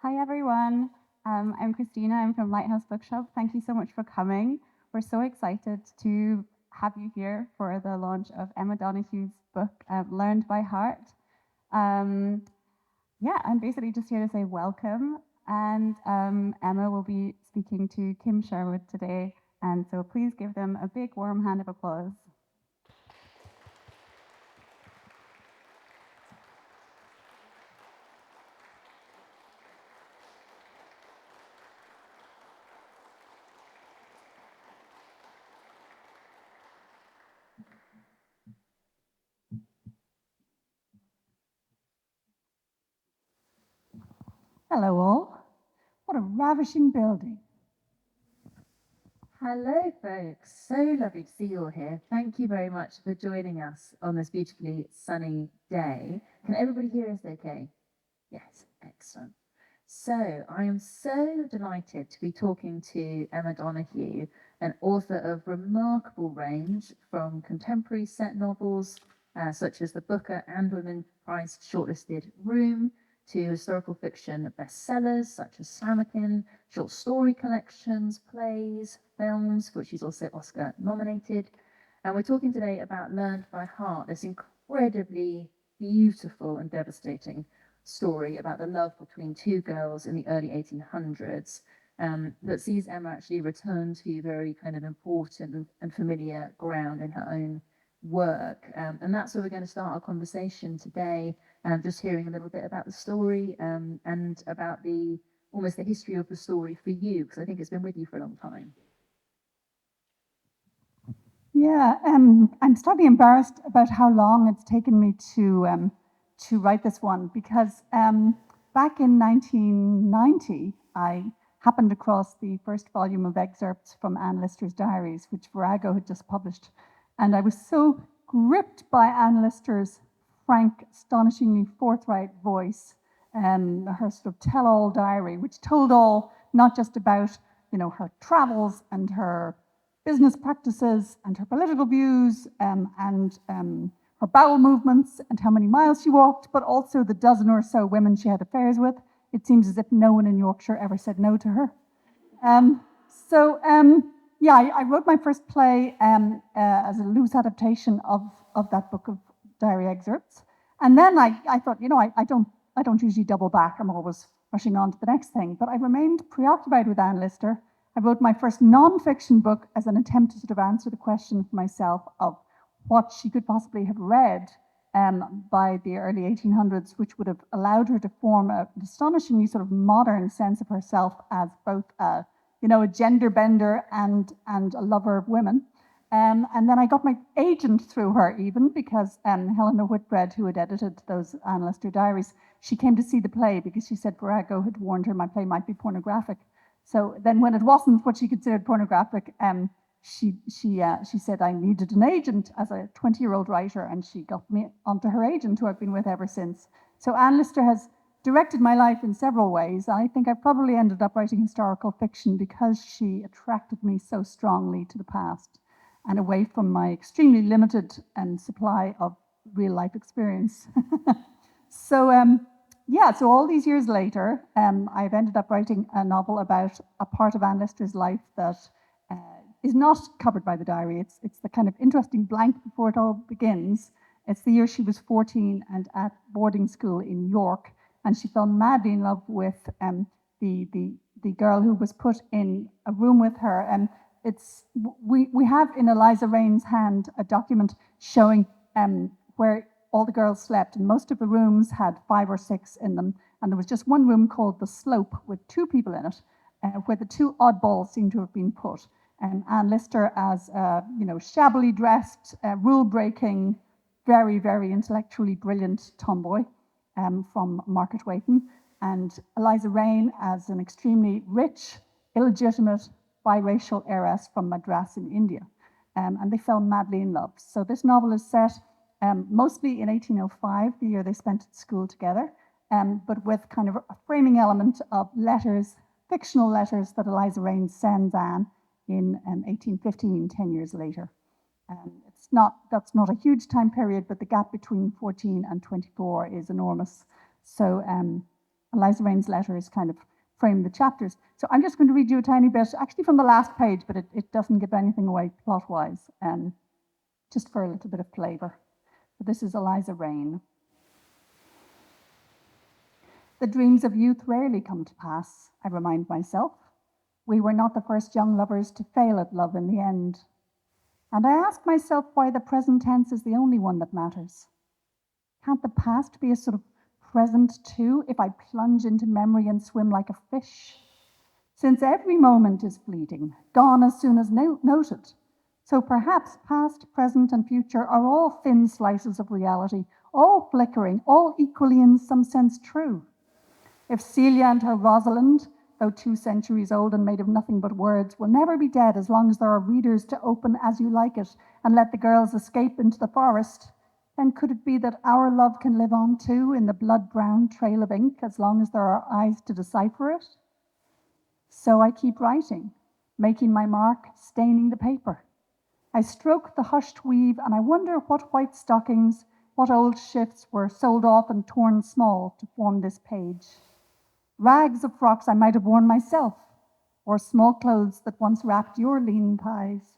Hi, everyone. I'm Christina. I'm from Lighthouse Bookshop. Thank you so much for coming. We're so excited to have you here for the launch of Emma Donoghue's book, Learned by Heart. Um, yeah, I'm basically just here to say welcome. And Emma will be speaking to Kim Sherwood today. And so please give them a big warm hand of applause. Hello, all. What a ravishing building. Hello, folks. So lovely to see you all here. Thank you very much for joining us on this beautifully sunny day. Can everybody hear us okay? Yes, excellent. So, I am so delighted to be talking to Emma Donoghue, an author of remarkable range from contemporary set novels such as the Booker and Women Prize shortlisted Room to historical fiction bestsellers such as Slamakin, short story collections, plays, films, for which she's also Oscar nominated. And we're talking today about Learned by Heart, this incredibly beautiful and devastating story about the love between two girls in the early 1800s that sees Emma actually return to very kind of important and familiar ground in her own work. And that's where we're going to start our conversation today, just hearing a little bit about the story and about the almost the history of the story for you, because I think it's been with you for a long time. Yeah, I'm slightly embarrassed about how long it's taken me to write this one because back in 1990, I happened across the first volume of excerpts from Anne Lister's diaries, which Virago had just published, and I was so gripped by Anne Lister's frank, astonishingly forthright voice, her sort of tell-all diary, which told all not just about her travels and her business practices and her political views and her bowel movements and how many miles she walked, but also the dozen or so women she had affairs with. It seems as if no one in Yorkshire ever said no to her. Um, so, yeah, I wrote my first play as a loose adaptation of that book of diary excerpts. And then I thought, I don't usually double back. I'm always rushing on to the next thing. But I remained preoccupied with Anne Lister. I wrote my first non-fiction book as an attempt to sort of answer the question for myself of what she could possibly have read by the early 1800s, which would have allowed her to form an astonishingly sort of modern sense of herself as both a gender bender and a lover of women. And then I got my agent through her, even because Helena Whitbread, who had edited those Anne Lister diaries, she came to see the play because she said Virago had warned her my play might be pornographic. So then, when it wasn't what she considered pornographic, she said I needed an agent as a 20-year-old writer, and she got me onto her agent, who I've been with ever since. So Anne Lister has directed my life in several ways. I think I probably ended up writing historical fiction because she attracted me so strongly to the past and away from my extremely limited supply of real life experience. So, yeah, so all these years later, I've ended up writing a novel about a part of Anne Lister's life that uh, is not covered by the diary. It's the kind of interesting blank before it all begins. It's the year she was 14 and at boarding school in York, and she fell madly in love with the, the, the girl who was put in a room with her. And we have in Eliza Raine's hand a document showing where all the girls slept, and most of the rooms had 5 or 6 in them, and there was just one room called the Slope with 2 people in it, where the 2 oddballs seem to have been put. Anne Lister as shabbily dressed, rule-breaking, very, very intellectually brilliant tomboy from Market Wayton, and Eliza Raine as an extremely rich, illegitimate, biracial heiress from Madras in India. And they fell madly in love. So this novel is set mostly in 1805, the year they spent at school together, but with kind of a framing element of letters, fictional letters that Eliza Raine sends Anne in 1815, 10 years later. That's not a huge time period, but the gap between 14 and 24 is enormous. So Eliza Raine's letters kind of frame the chapters. So I'm just going to read you a tiny bit, actually from the last page, but it doesn't give anything away plot-wise, just for a little bit of flavour. But this is Eliza Raine. The dreams of youth rarely come to pass, I remind myself. We were not the first young lovers to fail at love in the end. And I ask myself why the present tense is the only one that matters. Can't the past be a sort of present too, if I plunge into memory and swim like a fish? Since every moment is fleeting, gone as soon as noted. So perhaps past, present, and future are all thin slices of reality, all flickering, all equally in some sense true. If Celia and her Rosalind, though 2 centuries old and made of nothing but words, will never be dead as long as there are readers to open As You Like It and let the girls escape into the forest, then could it be that our love can live on too in the blood-brown trail of ink as long as there are eyes to decipher it? So I keep writing, making my mark, staining the paper. I stroke the hushed weave and I wonder what white stockings, what old shifts were sold off and torn small to form this page. Rags of frocks I might have worn myself, or small clothes that once wrapped your lean thighs.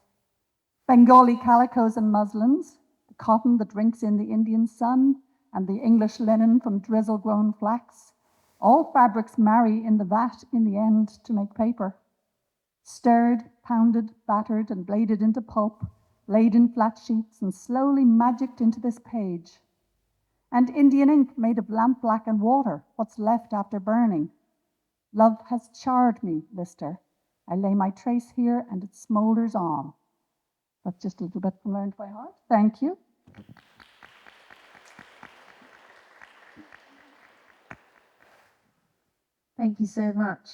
Bengali calicos and muslins, the cotton that drinks in the Indian sun, and the English linen from drizzle-grown flax. All fabrics marry in the vat in the end to make paper. Stirred, pounded, battered, and bladed into pulp, laid in flat sheets, and slowly magicked into this page. And Indian ink made of lampblack and water, what's left after burning. Love has charred me, Lister. I lay my trace here, and it smoulders on. That's just a little bit from Learned by Heart. Thank you. Thank you so much.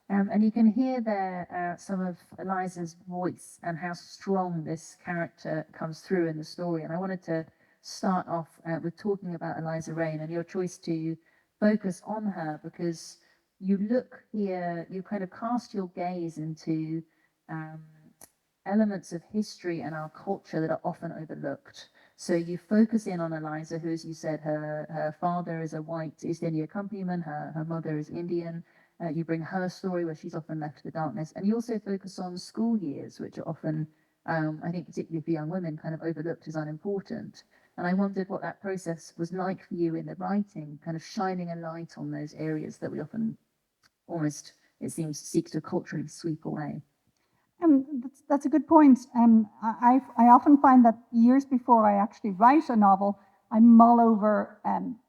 And you can hear there some of Eliza's voice and how strong this character comes through in the story. And I wanted to start off with talking about Eliza Raine and your choice to focus on her, because you look here, you kind of cast your gaze into elements of history and our culture that are often overlooked. So you focus in on Eliza, who, as you said, her father is a white East India accompaniment, her mother is Indian. You bring her story where she's often left to the darkness. And you also focus on school years, which are often, I think particularly for young women, kind of overlooked as unimportant. And I wondered what that process was like for you in the writing, kind of shining a light on those areas that we often almost, it seems, seek to culturally sweep away. That's a good point. I often find that years before I actually write a novel, I mull over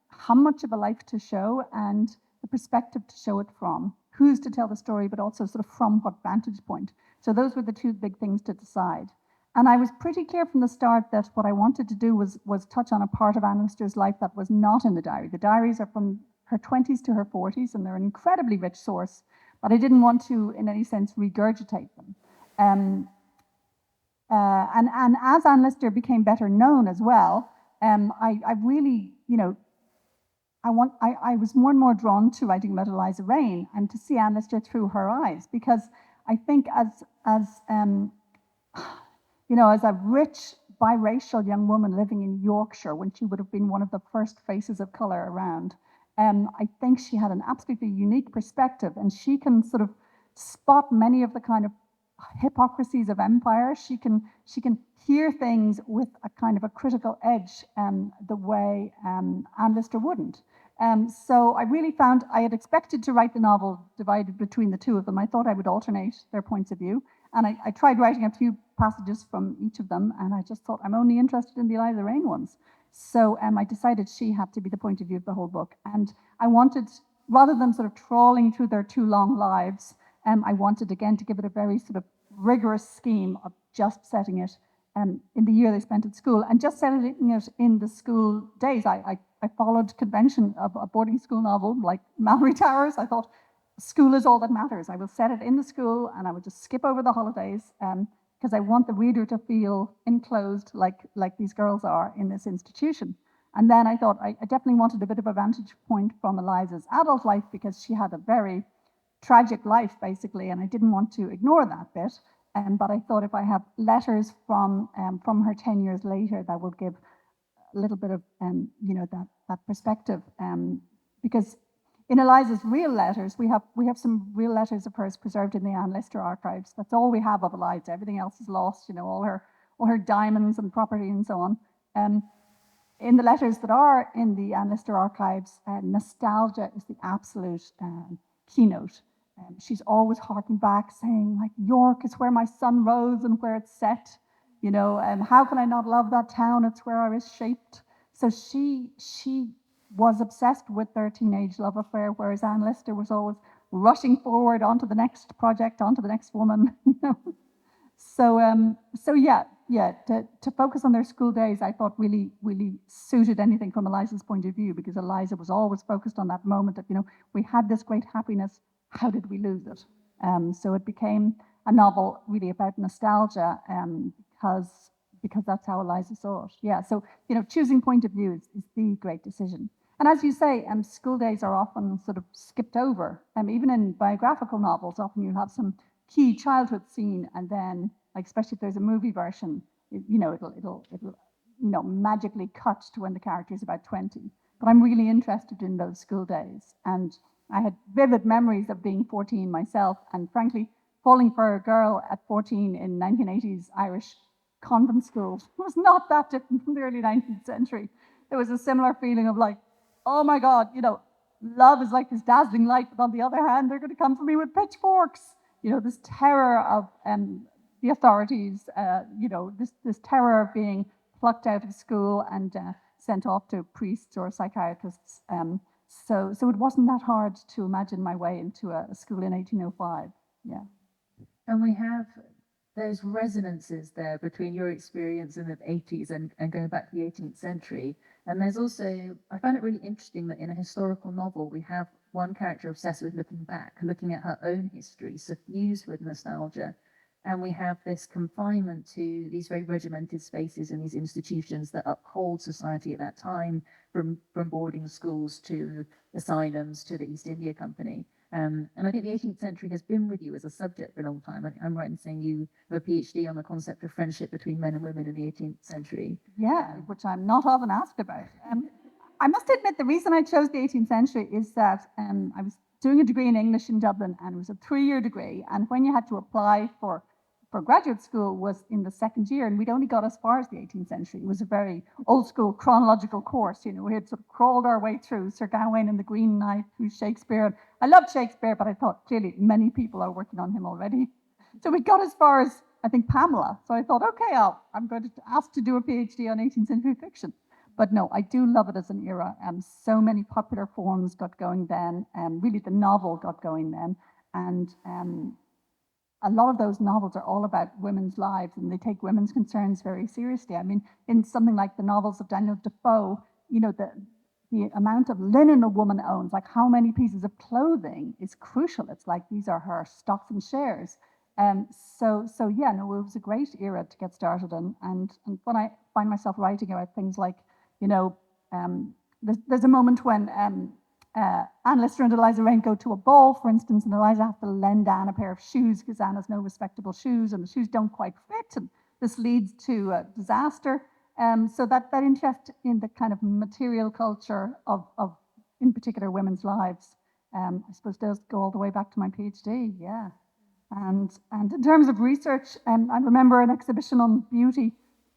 how much of a life to show and the perspective to show it from, who's to tell the story, but also sort of from what vantage point. So those were the 2 big things to decide. And I was pretty clear from the start that what I wanted to do was touch on a part of Anne Lister's life that was not in the diary. The diaries are from her 20s to her 40s, and they're an incredibly rich source, but I didn't want to, in any sense, regurgitate them. And as Anne Lister became better known as well, I really, I was more and more drawn to writing about Eliza Raine and to see Anne Lister through her eyes, because I think as a rich biracial young woman living in Yorkshire when she would have been one of the first faces of colour around, I think she had an absolutely unique perspective, and she can sort of spot many of the kind of hypocrisies of empire. She can hear things with a kind of a critical edge, the way Anne Lister wouldn't. So I really found I had expected to write the novel divided between the 2 of them. I thought I would alternate their points of view, and I tried writing a few passages from each of them, and I just thought I'm only interested in the Eliza Raine ones. So I decided she had to be the point of view of the whole book, and I wanted, rather than sort of trawling through their 2 long lives, I wanted again to give it a very sort of rigorous scheme of just setting it in the year they spent at school, and just setting it in the school days. I followed convention of a boarding school novel like Mallory Towers. I thought school is all that matters. I will set it in the school and I will just skip over the holidays, because I want the reader to feel enclosed like these girls are in this institution. And then I thought I definitely wanted a bit of a vantage point from Eliza's adult life, because she had a very tragic life, basically, and I didn't want to ignore that bit. But I thought if I have letters from her 10 years later, that will give a little bit of that perspective, because in Eliza's real letters, we have some real letters of hers preserved in the Anne Lister archives. That's all we have of Eliza. Everything else is lost. All her diamonds and property and so on. In the letters that are in the Anne Lister archives, nostalgia is the absolute keynote. She's always harking back, saying like, York is where my sun rose and where it's set. How can I not love that town? It's where I was shaped. So she was obsessed with their teenage love affair, whereas Anne Lister was always rushing forward onto the next project, onto the next woman. So yeah, to focus on their school days, I thought really suited anything from Eliza's point of view, because Eliza was always focused on that moment of, we had this great happiness, how did we lose it? So it became a novel really about nostalgia, because that's how Eliza saw it. Yeah, so choosing point of view is the great decision. And as you say, school days are often sort of skipped over. Even in biographical novels, often you have some key childhood scene, and then, like, especially if there's a movie version, it'll magically cut to when the character is about 20. But I'm really interested in those school days, and I had vivid memories of being 14 myself, and frankly, falling for a girl at 14 in 1980s Irish convent school was not that different from the early 19th century. There was a similar feeling of like, oh my God, love is like this dazzling light, but on the other hand, they're going to come for me with pitchforks. This terror of the authorities, this terror of being plucked out of school and sent off to priests or psychiatrists. So it wasn't that hard to imagine my way into a school in 1805. Yeah. And we have those resonances there between your experience in the 80s and going back to the 18th century. And there's also, I find it really interesting that in a historical novel, we have one character obsessed with looking back, looking at her own history, suffused with nostalgia. And we have this confinement to these very regimented spaces and these institutions that uphold society at that time, from boarding schools to asylums to the East India Company. And I think the 18th century has been with you as a subject for a long time. I'm right in saying you have a PhD on the concept of friendship between men and women in the 18th century. Yeah, which I'm not often asked about. I must admit, the reason I chose the 18th century is that I was doing a degree in English in Dublin, and it was a 3-year degree. And when you had to apply for graduate school was in the second year, and we'd only got as far as the 18th century. It was a very old school chronological course. We had sort of crawled our way through Sir Gawain and the Green Knight, through Shakespeare. I loved Shakespeare, but I thought clearly many people are working on him already. So we got as far as, I think, Pamela. So I thought, okay, I'm going to ask to do a PhD on 18th century fiction. But no, I do love it as an era. So many popular forms got going then, and really the novel got going then. And a lot of those novels are all about women's lives, and they take women's concerns very seriously. I mean, in something like the novels of Daniel Defoe, the amount of linen a woman owns, like how many pieces of clothing, is crucial. It's like these are her stocks and shares. So yeah, no, it was a great era to get started in. And when I find myself writing about things like, there's a moment when Anne Lister and Eliza Raine go to a ball, for instance, and Eliza has to lend Anne a pair of shoes because Anne has no respectable shoes, and the shoes don't quite fit, and this leads to a disaster. So that interest in the kind of material culture of in particular, women's lives, I suppose does go all the way back to my PhD, yeah. And in terms of research, I remember an exhibition on beauty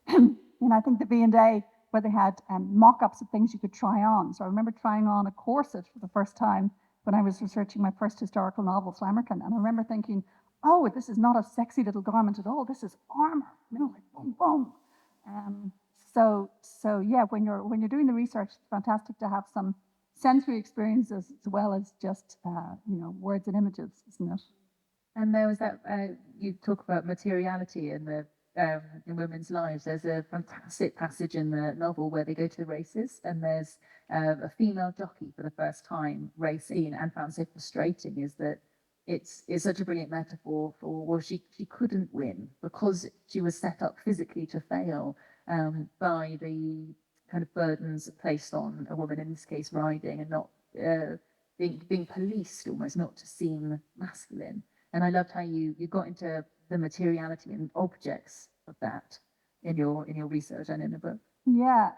in, I think, the V&A, where they had mock-ups of things you could try on. So I remember trying on a corset for the first time when I was researching my first historical novel, Flammerkin. And I remember thinking, oh, this is not a sexy little garment at all. This is armor, like boom, boom. So yeah, when you're doing the research, it's fantastic to have some sensory experiences as well as just words and images, isn't it? And there was that you talk about materiality in women's lives. There's a fantastic passage in the novel where they go to the races, and there's a female jockey for the first time racing, and found so frustrating is that it's such a brilliant metaphor for, well, she couldn't win because she was set up physically to fail by the kind of burdens placed on a woman, in this case riding, and not being policed almost, not to seem masculine. And I loved how you got into the materiality and objects of that in your research and in the book. Yeah,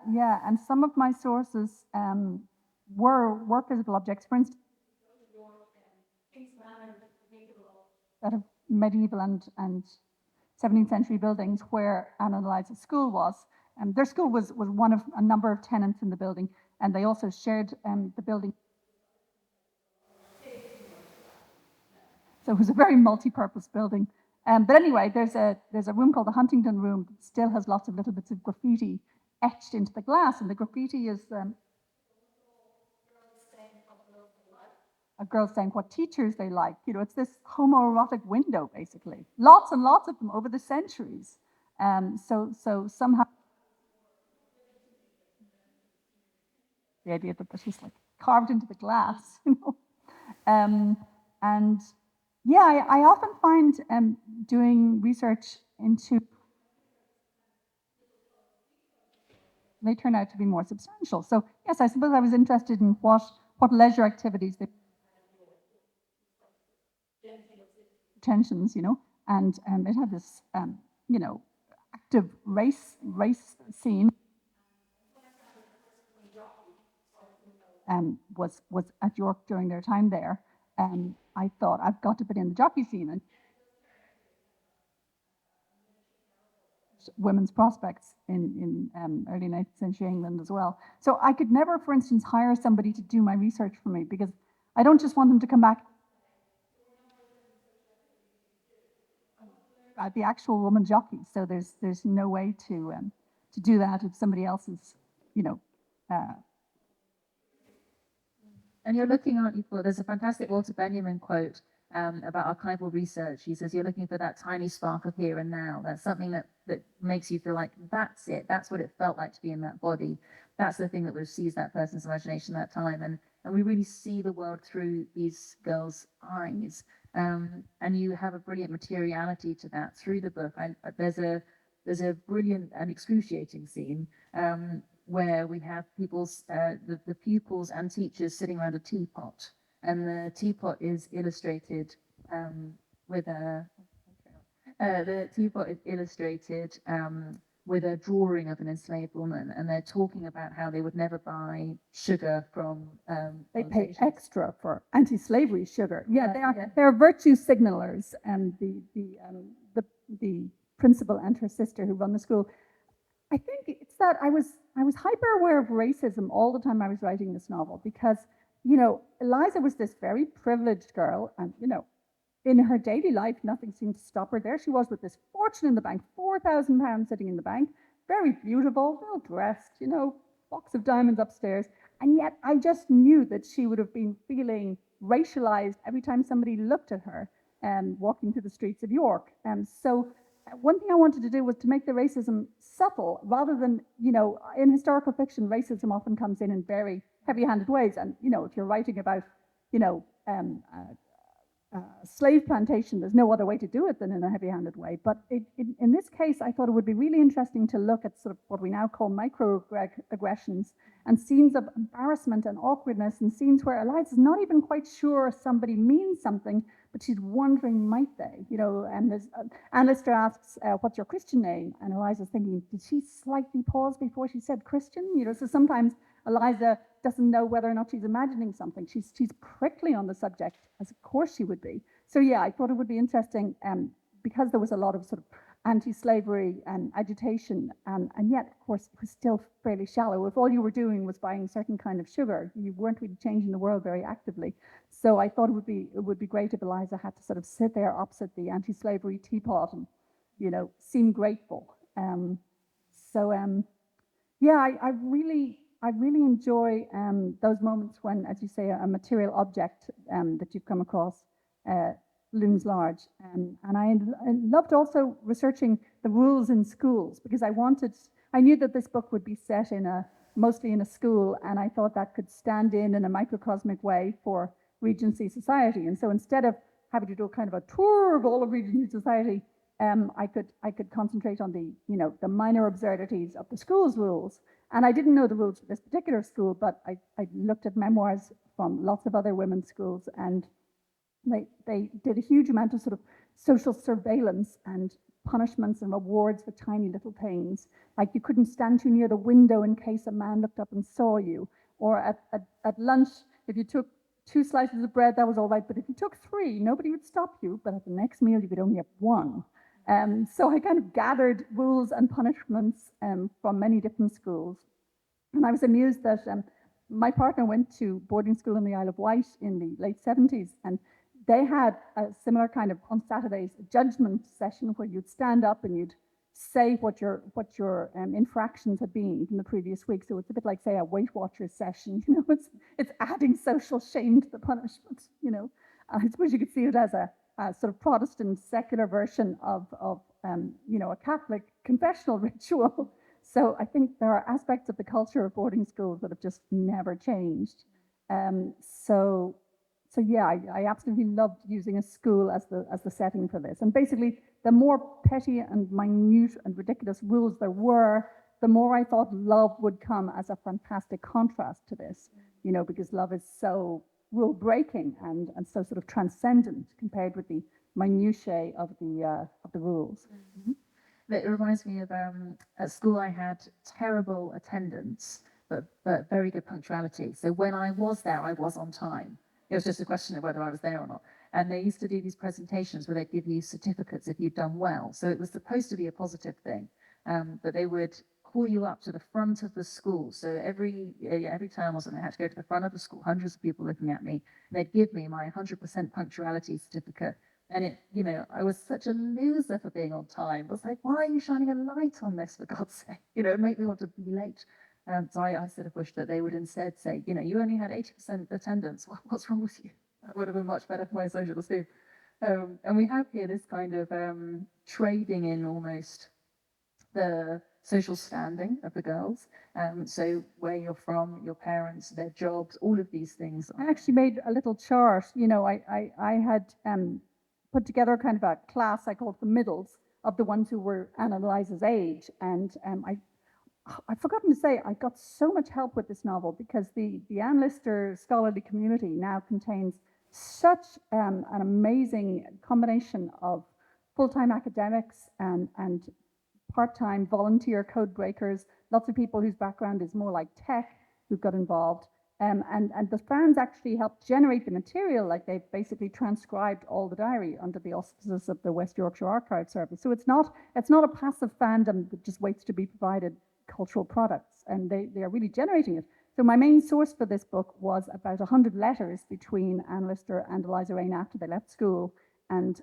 and some of my sources were physical objects. For instance, set of medieval and 17th century buildings where Anna and Eliza's school was. Their school was one of a number of tenants in the building, and they also shared the building. So it was a very multi-purpose building. But anyway, there's a room called the Huntington Room that still has lots of little bits of graffiti etched into the glass, and the graffiti is a girl saying what teachers they like. You know, it's this homoerotic window, basically. Lots and lots of them over the centuries. So somehow the idea that this was like carved into the glass, you know. And yeah, I often find doing research into, they turn out to be more substantial. So yes, I suppose I was interested in what leisure activities they tensions, you know, and it had this you know, active race scene. Was at York during their time there. I thought I've got to put in the jockey scene and women's prospects in early 19th century England as well. So I could never, for instance, hire somebody to do my research for me because I don't just want them to come back at the actual woman jockey. So there's no way to do that if somebody else is, you know. And you're looking, aren't you, for, there's a fantastic Walter Benjamin quote about archival research. He says, you're looking for that tiny spark of here and now. That's something that makes you feel like that's it. That's what it felt like to be in that body. That's the thing that would have seized that person's imagination at that time. And we really see the world through these girls' eyes. And you have a brilliant materiality to that through the book. There's a brilliant and excruciating scene where we have people's the pupils and teachers sitting around a teapot, and the teapot is illustrated with a with a drawing of an enslaved woman, and they're talking about how they would never buy sugar from they pay extra for anti-slavery sugar. Yeah, they're virtue signalers, and the principal and her sister who run the school. I think it's that I was hyper aware of racism all the time I was writing this novel because, you know, Eliza was this very privileged girl, and, you know, in her daily life, nothing seemed to stop her. There she was with this fortune in the bank, £4,000 sitting in the bank, very beautiful, well dressed, you know, box of diamonds upstairs. And yet I just knew that she would have been feeling racialized every time somebody looked at her walking through the streets of York. So one thing I wanted to do was to make the racism subtle rather than, you know, in historical fiction, racism often comes in very heavy-handed ways. And, you know, if you're writing about, you know, slave plantation, there's no other way to do it than in a heavy-handed way. But in this case, I thought it would be really interesting to look at sort of what we now call microaggressions and scenes of embarrassment and awkwardness, and scenes where Eliza's not even quite sure somebody means something, but she's wondering, might they? You know, and Alistair asks, what's your Christian name? And Eliza's thinking, did she slightly pause before she said Christian? You know, so sometimes Eliza doesn't know whether or not she's imagining something. She's prickly on the subject, as of course she would be. So yeah, I thought it would be interesting because there was a lot of sort of anti-slavery and agitation, and yet, of course, it was still fairly shallow. If all you were doing was buying a certain kind of sugar, you weren't really changing the world very actively. So I thought it would be great if Eliza had to sort of sit there opposite the anti-slavery teapot and, you know, seem grateful. Yeah, I really enjoy those moments when, as you say, a material object that you've come across looms large. And I loved also researching the rules in schools because I knew that this book would be set mostly in a school, and I thought that could stand in a microcosmic way for Regency society. And so instead of having to do a kind of a tour of all of Regency society, I could concentrate on the minor absurdities of the school's rules. And I didn't know the rules for this particular school, but I looked at memoirs from lots of other women's schools, and they did a huge amount of sort of social surveillance and punishments and rewards for tiny little things. Like you couldn't stand too near the window in case a man looked up and saw you. Or at lunch, if you took 2 slices of bread, that was all right. But if you took 3, nobody would stop you. But at the next meal, you could only have 1. So I kind of gathered rules and punishments from many different schools. And I was amused that my partner went to boarding school in the Isle of Wight in the late 70s. And they had a similar kind of, on Saturdays, judgment session where you'd stand up and you'd say what your infractions had been from the previous week. So it's a bit like, say, a Weight Watchers session. You know, it's adding social shame to the punishment. You know, I suppose you could see it as a sort of Protestant secular version of you know, a Catholic confessional ritual. So I think there are aspects of the culture of boarding schools that have just never changed. So yeah, I absolutely loved using a school as the setting for this. And basically, the more petty and minute and ridiculous rules there were, the more I thought love would come as a fantastic contrast to this. You know, because love is so rule breaking and so sort of transcendent compared with the minutiae of the rules. Mm-hmm. It reminds me of at school I had terrible attendance, but very good punctuality. So when I was there, I was on time. It was just a question of whether I was there or not. And they used to do these presentations where they'd give you certificates if you'd done well. So it was supposed to be a positive thing, but they would call you up to the front of the school. So every term or something, I had to go to the front of the school, hundreds of people looking at me. They'd give me my 100% punctuality certificate. And it, you know, I was such a loser for being on time. I was like, why are you shining a light on this, for God's sake? You know, it made me want to be late. So I sort of wished that they would instead say, you know, you only had 80% attendance. What's wrong with you? That would have been much better for my social esteem. And we have here this kind of trading in almost the social standing of the girls. So where you're from, your parents, their jobs, all of these things. I actually made a little chart. You know, I had put together kind of a class I called the middles of the ones who were Anna and Eliza's age. And I've forgotten to say, I got so much help with this novel because the Anne Lister scholarly community now contains such an amazing combination of full-time academics and part-time volunteer code breakers, lots of people whose background is more like tech who've got involved. And the fans actually helped generate the material, like they've basically transcribed all the diary under the auspices of the West Yorkshire Archive Service. So it's not a passive fandom that just waits to be provided cultural products, and they are really generating it. So my main source for this book was about 100 letters between Anne Lister and Eliza Raine after they left school, and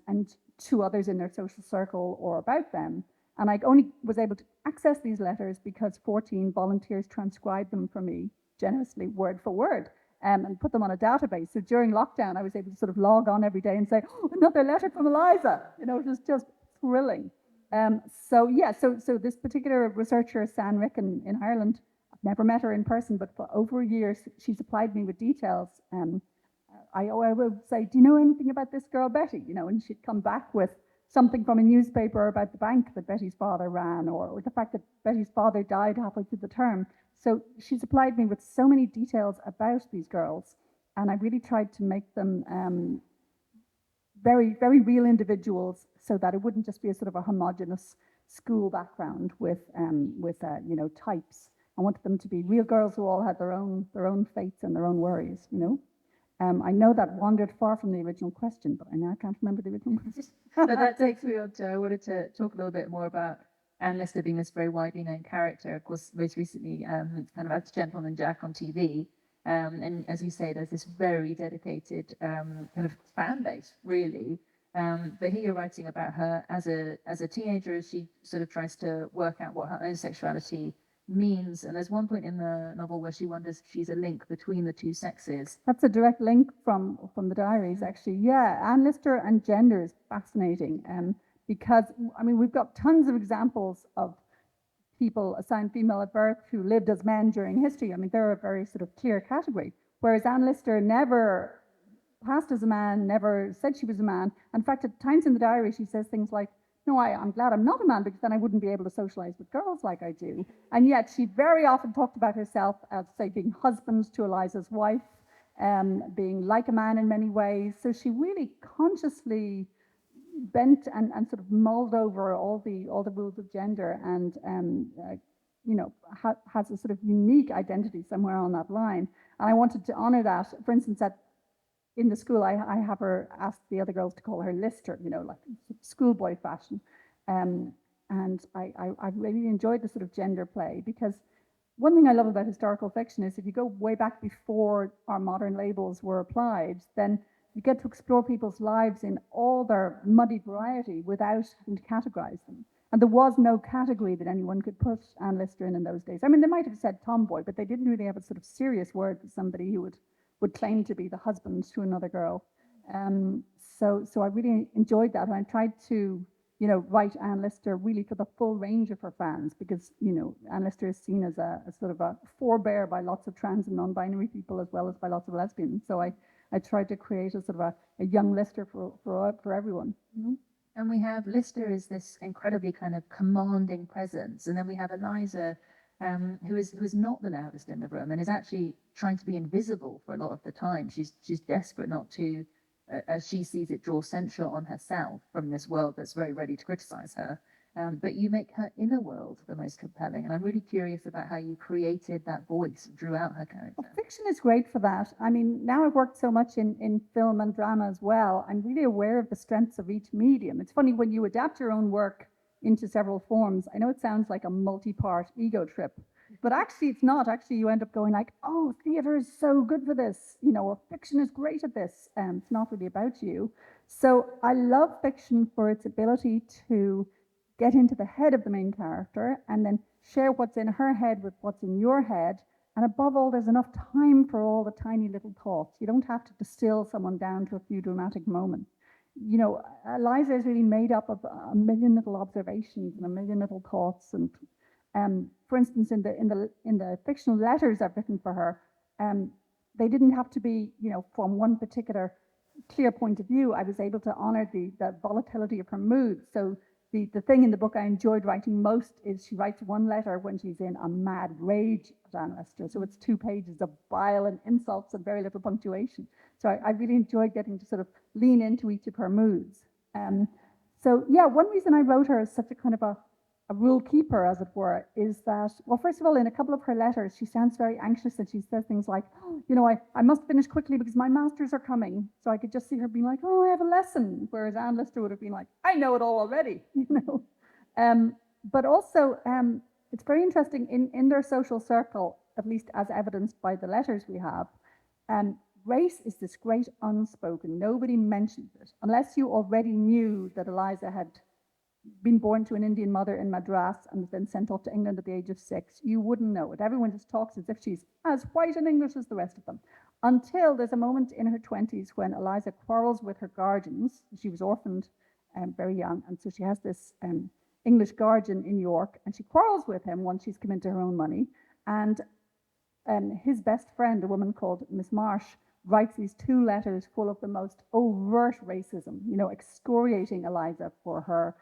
2 others in their social circle or about them. And I only was able to access these letters because 14 volunteers transcribed them for me generously, word for word, and put them on a database. So during lockdown, I was able to sort of log on every day and say, oh, another letter from Eliza. You know, it was just thrilling. So this particular researcher, San Rick in Ireland, I've never met her in person, but for over a year, she supplied me with details. I would say, do you know anything about this girl, Betty? You know, and she'd come back with something from a newspaper about the bank that Betty's father ran, or the fact that Betty's father died halfway through the term. So she supplied me with so many details about these girls, and I really tried to make them very, very real individuals, so that it wouldn't just be a sort of a homogenous school background with you know, types. I wanted them to be real girls who all had their own fates and their own worries. You know. I know that wandered far from the original question, but I now can't remember the original question. But that takes me on to, I wanted to talk a little bit more about Anne Lister being this very widely known character. Of course, most recently, kind of as Gentleman Jack on TV. And as you say, there's this very dedicated kind of fan base, really. But here you're writing about her as a teenager, as she sort of tries to work out what her own sexuality means. And there's one point in the novel where she wonders if she's a link between the 2 sexes. That's a direct link from the diaries, actually. Yeah, Anne Lister and gender is fascinating, because, I mean, we've got tons of examples of people assigned female at birth who lived as men during history. I mean, they're a very sort of clear category, whereas Anne Lister never passed as a man, never said she was a man. In fact, at times in the diary, she says things like, no, I'm glad I'm not a man, because then I wouldn't be able to socialize with girls like I do. And yet she very often talked about herself as, say, being husband to Eliza's wife, being like a man in many ways. So she really consciously bent and sort of mulled over all the rules of gender, and you know, has a sort of unique identity somewhere on that line. And I wanted to honor that. For instance, at in the school, I have her ask the other girls to call her Lister, like schoolboy fashion. And I really enjoyed the sort of gender play, because one thing I love about historical fiction is if you go way back before our modern labels were applied, then you get to explore people's lives in all their muddy variety without having to categorize them. And there was no category that anyone could put Anne Lister in those days. I mean, they might have said tomboy, but they didn't really have a sort of serious word for somebody who would claim to be the husband to another girl. So I really enjoyed that, and I tried to, write Anne Lister really for the full range of her fans, because, Anne Lister is seen as a sort of a forebear by lots of trans and non-binary people, as well as by lots of lesbians. So I tried to create a sort of a young Lister for everyone. And we have Lister is this incredibly kind of commanding presence, and then we have Eliza, who is not the loudest in the room and is actually trying to be invisible for a lot of the time. She's desperate not to, as she sees it, draw censure on herself from this world that's very ready to criticize her. But you make her inner world the most compelling, and I'm really curious about how you created that voice and drew out her character. Well, fiction is great for that. I mean, now I've worked so much in film and drama as well, I'm really aware of the strengths of each medium. It's funny, when you adapt your own work into several forms, I know it sounds like a multi-part ego trip, but actually it's not. Actually, you end up going like, oh, theatre is so good for this, or fiction is great at this. It's not really about you. So I love fiction for its ability to get into the head of the main character and then share what's in her head with what's in your head. And above all, there's enough time for all the tiny little thoughts. You don't have to distill someone down to a few dramatic moments. Eliza is really made up of a million little observations and a million little thoughts. And for instance, in the fictional letters I've written for her, they didn't have to be, from one particular clear point of view. I was able to honor the volatility of her moods. So the thing in the book I enjoyed writing most is she writes one letter when she's in a mad rage at Anne Lister. So it's 2 pages of bile and insults and very little punctuation. So I really enjoyed getting to sort of lean into each of her moods. So yeah, one reason I wrote her as such a kind of a rule keeper, as it were, is that, well, first of all, in a couple of her letters, she sounds very anxious, and she says things like, I must finish quickly because my masters are coming. So I could just see her being like, oh, I have a lesson. Whereas Anne Lister would have been like, I know it all already, But also, it's very interesting in their social circle, at least as evidenced by the letters we have, race is this great unspoken. Nobody mentions it. Unless you already knew that Eliza had been born to an Indian mother in Madras and was then sent off to England at the age of 6, you wouldn't know it. Everyone just talks as if she's as white and English as the rest of them. Until there's a moment in her 20s when Eliza quarrels with her guardians. She was orphaned very young, and so she has this English guardian in York, and she quarrels with him once she's come into her own money. And his best friend, a woman called Miss Marsh, writes these 2 letters full of the most overt racism, excoriating Eliza for her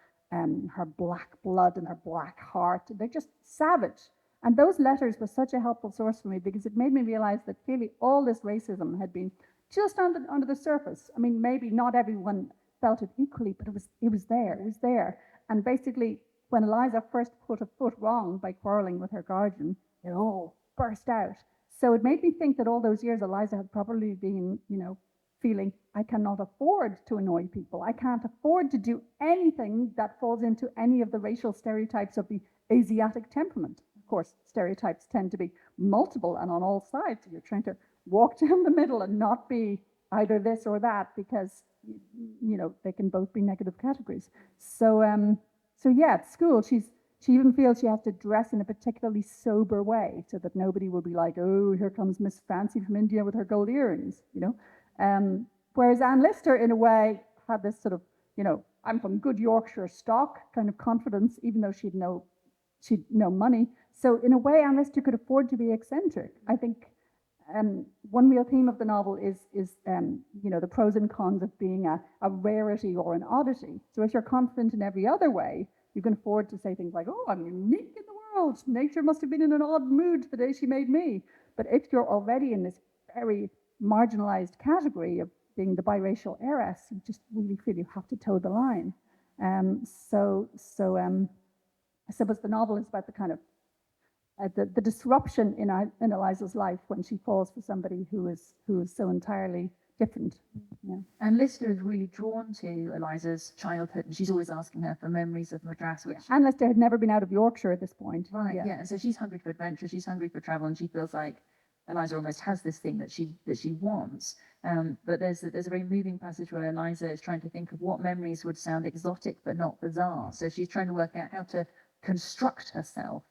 black blood and her black heart. They're just savage. And those letters were such a helpful source for me, because it made me realize that clearly all this racism had been just under the surface. I mean, maybe not everyone felt it equally, but it was there. And basically, when Eliza first put a foot wrong by quarreling with her guardian, it all burst out. So it made me think that all those years Eliza had probably been, feeling, I cannot afford to annoy people. I can't afford to do anything that falls into any of the racial stereotypes of the Asiatic temperament. Of course, stereotypes tend to be multiple and on all sides. So you're trying to walk down the middle and not be either this or that, because, they can both be negative categories. So yeah, at school, she even feels she has to dress in a particularly sober way so that nobody will be like, oh, here comes Miss Fancy from India with her gold earrings, Whereas Anne Lister, in a way, had this sort of, I'm from good Yorkshire stock kind of confidence, even though she'd no money. So in a way, Anne Lister could afford to be eccentric. I think one real theme of the novel is the pros and cons of being a rarity or an oddity. So if you're confident in every other way, you can afford to say things like, oh, I'm unique in the world. Nature must have been in an odd mood the day she made me. But if you're already in this very marginalized category of being the biracial heiress, you just really feel you have to toe the line. So I suppose the novel is about the kind of the disruption in Eliza's life when she falls for somebody who is so entirely different. Yeah. And Lister is really drawn to Eliza's childhood, and she's always asking her for memories of Madras, which And Lister had never been out of Yorkshire at this point. right, yeah. And so she's hungry for adventure, she's hungry for travel, and she feels like Eliza almost has this thing that she wants. But there's a very moving passage where Eliza is trying to think of what memories would sound exotic but not bizarre. So she's trying to work out how to construct herself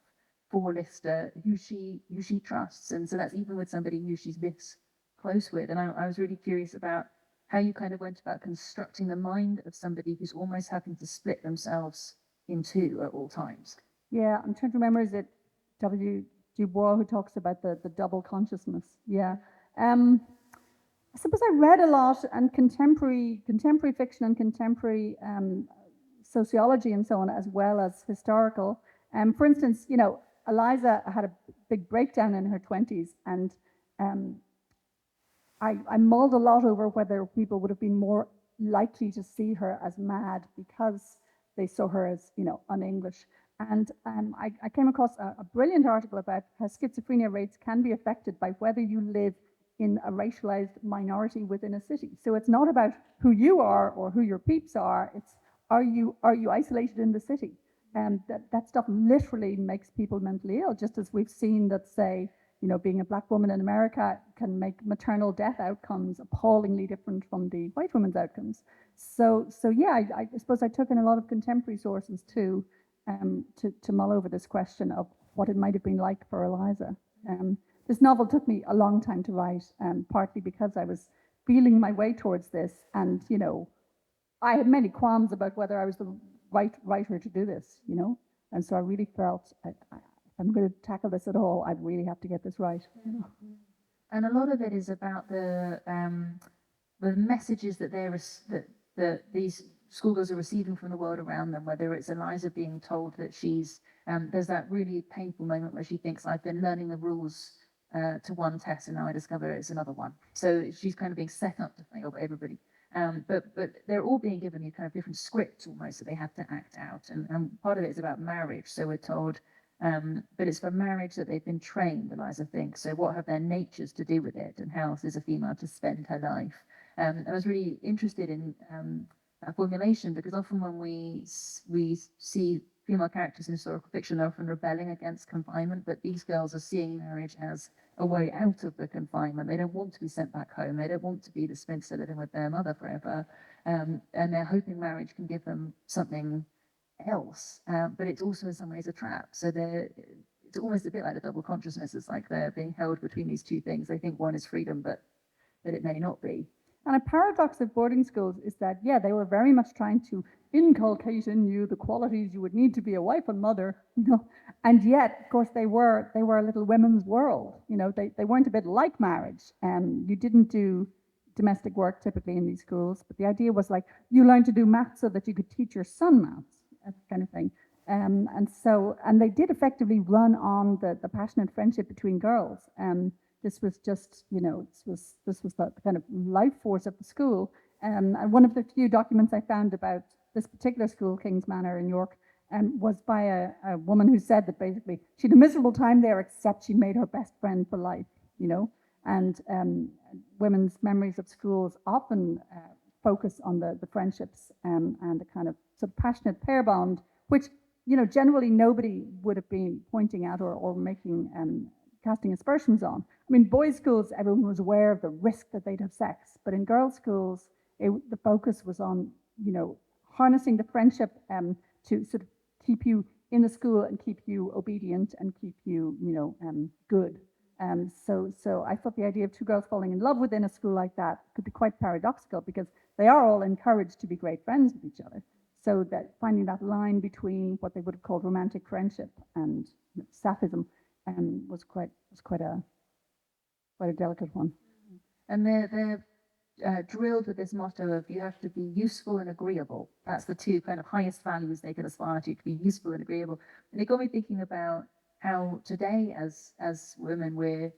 for Lister, who she trusts, and so that's even with somebody who she's this close with. And I was really curious about how you kind of went about constructing the mind of somebody who's almost having to split themselves in two at all times. Yeah, I'm trying to remember, is it W. Du Bois who talks about the double consciousness? Yeah. I suppose I read a lot, and contemporary fiction and contemporary sociology and so on, as well as historical. For instance, Eliza had a big breakdown in her 20s, and I mulled a lot over whether people would have been more likely to see her as mad because they saw her as, un-English. And I came across a brilliant article about how schizophrenia rates can be affected by whether you live in a racialized minority within a city. So it's not about who you are or who your peeps are. It's are you isolated in the city? And that stuff literally makes people mentally ill, just as we've seen that, say, being a black woman in America can make maternal death outcomes appallingly different from the white woman's outcomes. So yeah, I suppose I took in a lot of contemporary sources too, to mull over this question of what it might have been like for Eliza. This novel took me a long time to write, partly because I was feeling my way towards this, and I had many qualms about whether I was the right writer to do this, and so I really felt if I'm going to tackle this at all, I really have to get this right. And a lot of it is about the messages that that these schoolgirls are receiving from the world around them, whether it's Eliza being told that she's there's that really painful moment where she thinks, I've been learning the rules to one test and now I discover it's another one. So she's kind of being set up to fail by everybody. But they're all being given these kind of different scripts almost that they have to act out. And part of it is about marriage. So we're told, but it's for marriage that they've been trained, Eliza thinks. So what have their natures to do with it, and how else is a female to spend her life? I was really interested in that formulation, because often when we see female characters in historical fiction, they're often rebelling against confinement, but these girls are seeing marriage as a way out of the confinement. They don't want to be sent back home. They don't want to be the spinster living with their mother forever. And they're hoping marriage can give them something else. But it's also in some ways a trap. So it's almost a bit like the double consciousness. It's like they're being held between these two things. They think one is freedom, but it may not be. And a paradox of boarding schools is that, yeah, they were very much trying to inculcate in you the qualities you would need to be a wife and mother, and yet, of course, they were a little women's world. They weren't a bit like marriage. You didn't do domestic work typically in these schools, but the idea was like you learned to do maths so that you could teach your son maths, that kind of thing. And they did effectively run on the passionate friendship between girls. This was just, this was the kind of life force of the school. And one of the few documents I found about this particular school, King's Manor in York, was by a woman who said that basically she had a miserable time there, except she made her best friend for life, And women's memories of schools often focus on the friendships and the kind of sort of passionate pair bond, which, generally nobody would have been pointing at or making casting aspersions on. I mean, boys' schools, everyone was aware of the risk that they'd have sex, but in girls' schools, the focus was on, harnessing the friendship to sort of keep you in the school and keep you obedient and keep you, good. So I thought the idea of two girls falling in love within a school like that could be quite paradoxical, because they are all encouraged to be great friends with each other. So that finding that line between what they would have called romantic friendship and sapphism was quite a delicate one. And they're drilled with this motto of you have to be useful and agreeable. That's the two kind of highest values they can aspire to be useful and agreeable. And it got me thinking about how today, as women, we